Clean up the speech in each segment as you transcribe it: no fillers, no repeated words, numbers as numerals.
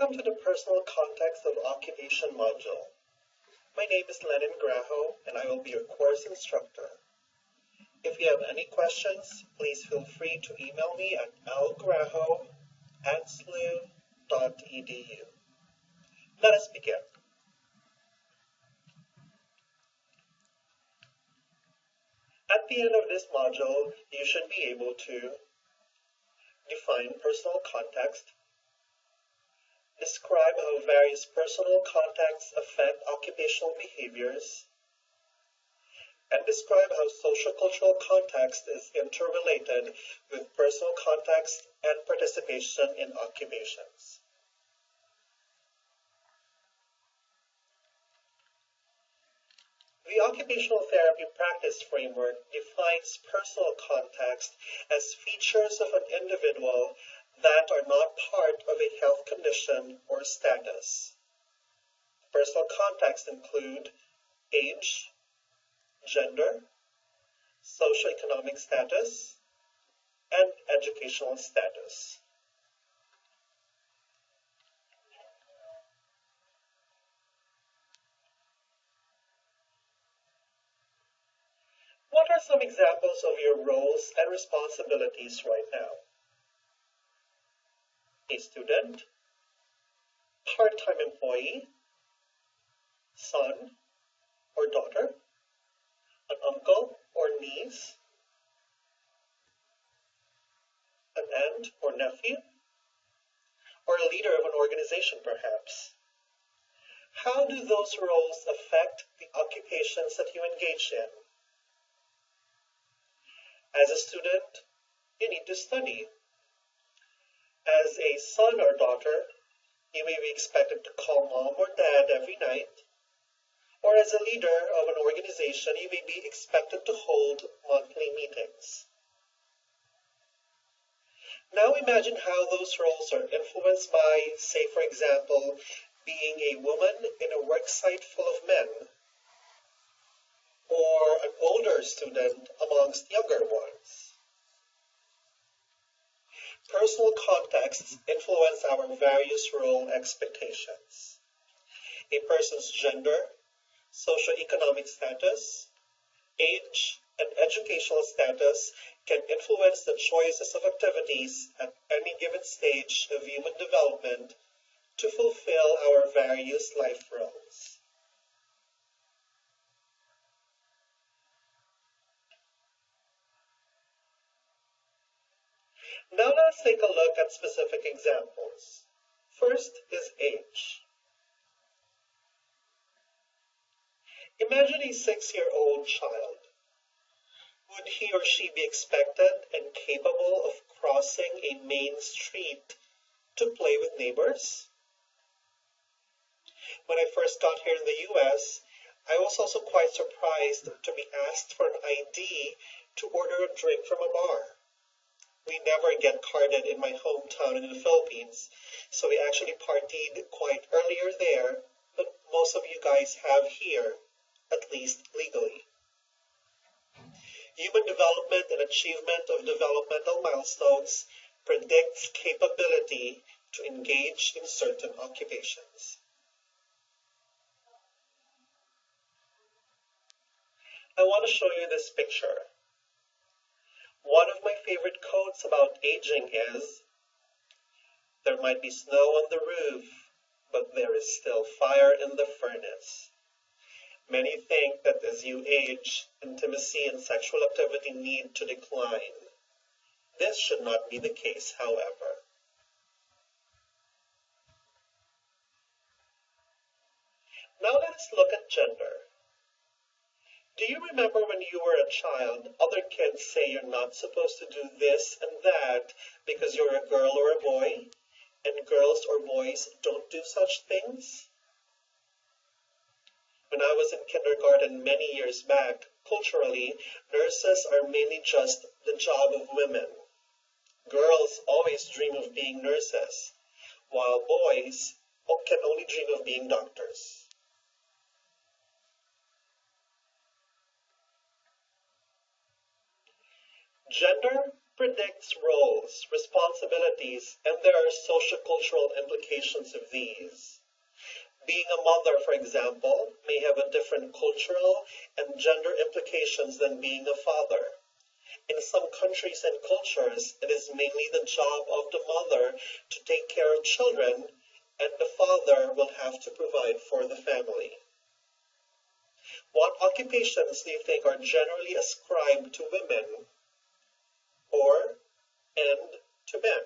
Welcome to the Personal Context of Occupation module. My name is Lennon Graho, and I will be your course instructor. If you have any questions, please feel free to email me at lgraho@slu.edu. Let us begin. At the end of this module, you should be able to define personal context, describe how various personal contexts affect occupational behaviors, and describe how social-cultural context is interrelated with personal context and participation in occupations. The occupational therapy practice framework defines personal context as features of an individual that are not part of a health condition or status. Personal contexts include age, gender, socioeconomic status, and educational status. What are some examples of your roles and responsibilities right now? A student, part-time employee, son or daughter, an uncle or niece, an aunt or nephew, or a leader of an organization perhaps. How do those roles affect the occupations that you engage in? As a student, you need to study. As a son or daughter, you may be expected to call mom or dad every night, or as a leader of an organization, you may be expected to hold monthly meetings. Now imagine how those roles are influenced by, say for example, being a woman in a work site full of men, or an older student amongst younger ones. Personal contexts influence our various role expectations. A person's gender, socioeconomic status, age, and educational status can influence the choices of activities at any given stage of human development to fulfill our various life roles. Now let's take a look at specific examples. First is age. Imagine a 6-year-old child. Would he or she be expected and capable of crossing a main street to play with neighbors? When I first got here in the US, I was also quite surprised to be asked for an ID to order a drink from a bar. We never get carded in my hometown in the Philippines, so we actually partied quite earlier there than most of you guys have here, at least legally. Human development and achievement of developmental milestones predicts capability to engage in certain occupations. I want to show you this picture. One of my favorite quotes about aging is, "There might be snow on the roof, but there is still fire in the furnace." Many think that as you age, intimacy and sexual activity need to decline. This should not be the case, however. Now let's look at gender. Do you remember when you were a child, other kids say you're not supposed to do this and that because you're a girl or a boy, and girls or boys don't do such things? When I was in kindergarten many years back, culturally, nurses are mainly just the job of women. Girls always dream of being nurses, while boys can only dream of being doctors. Gender predicts roles, responsibilities, similarities, and there are sociocultural implications of these. Being a mother, for example, may have a different cultural and gender implications than being a father. In some countries and cultures, it is mainly the job of the mother to take care of children, and the father will have to provide for the family. What occupations do you think are generally ascribed to women and to men?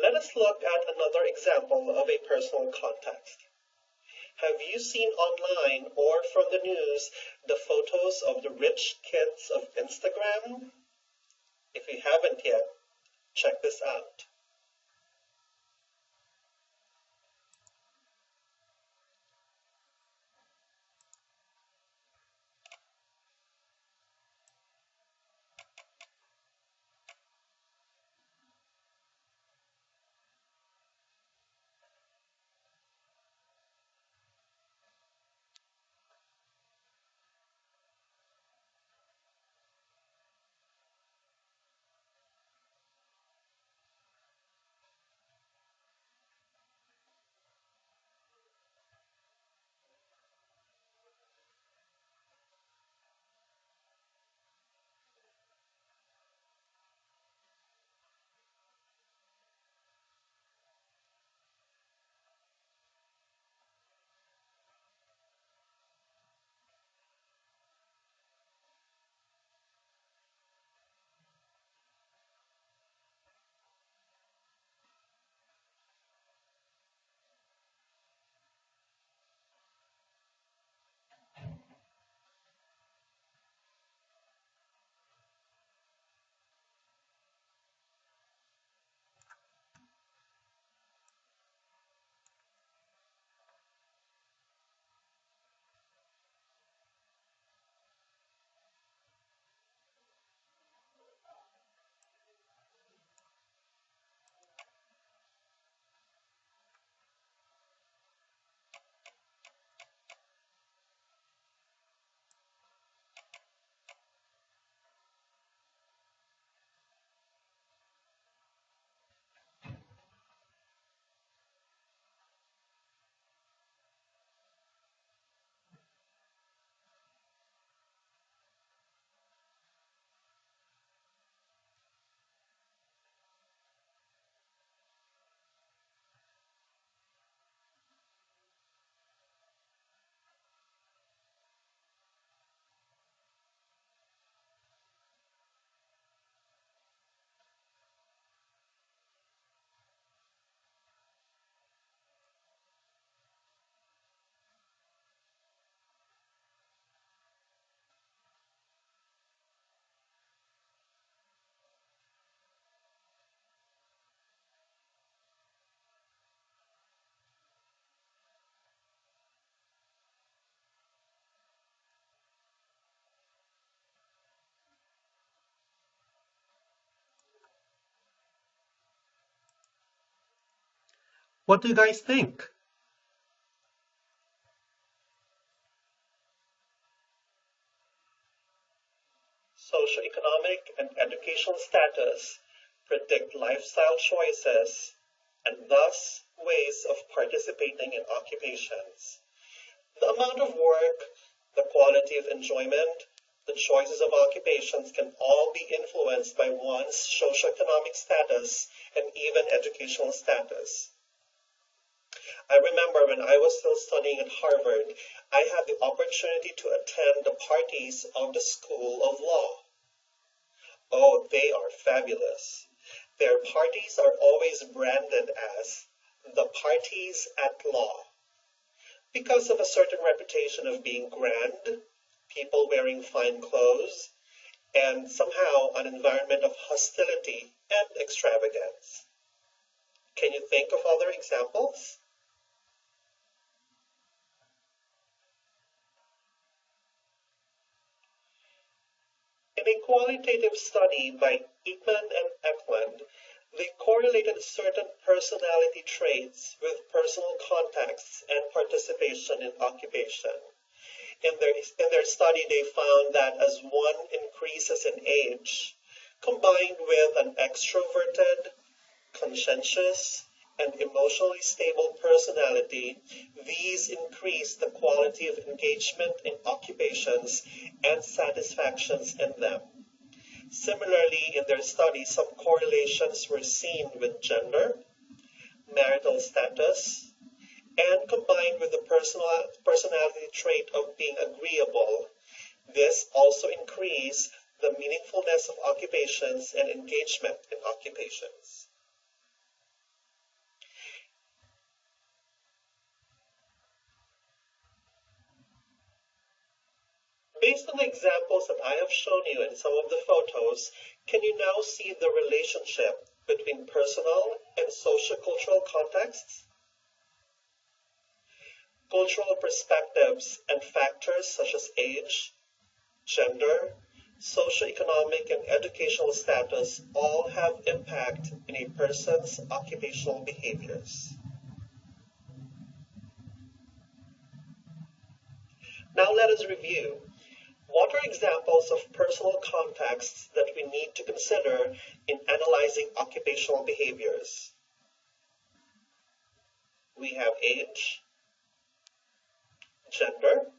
Let us look at another example of a personal context. Have you seen online or from the news the photos of the rich kids of Instagram? If you haven't yet, check this out. What do you guys think? Socioeconomic and educational status predict lifestyle choices and thus ways of participating in occupations. The amount of work, the quality of enjoyment, the choices of occupations can all be influenced by one's socioeconomic status and even educational status. I remember when I was still studying at Harvard, I had the opportunity to attend the parties of the School of Law. Oh, they are fabulous. Their parties are always branded as the parties at law because of a certain reputation of being grand, people wearing fine clothes, and somehow an environment of hostility and extravagance. Can you think of other examples? In a qualitative study by Ekman and Eklund, they correlated certain personality traits with personal contexts and participation in occupation. In their study, they found that as one increases in age, combined with an extroverted, conscientious, and emotionally stable personality, these increase the quality of engagement in occupations and satisfactions in them. Similarly, in their study, some correlations were seen with gender, marital status, and combined with the personality trait of being agreeable, this also increased the meaningfulness of occupations and engagement in occupations. Based on the examples that I have shown you in some of the photos, can you now see the relationship between personal and sociocultural contexts? Cultural perspectives and factors such as age, gender, socioeconomic and educational status all have impact in a person's occupational behaviors. Now let us review. What are examples of personal contexts that we need to consider in analyzing occupational behaviors? We have age, gender,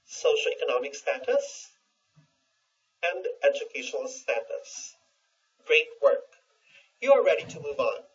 socioeconomic status, and educational status. Great work. You are ready to move on.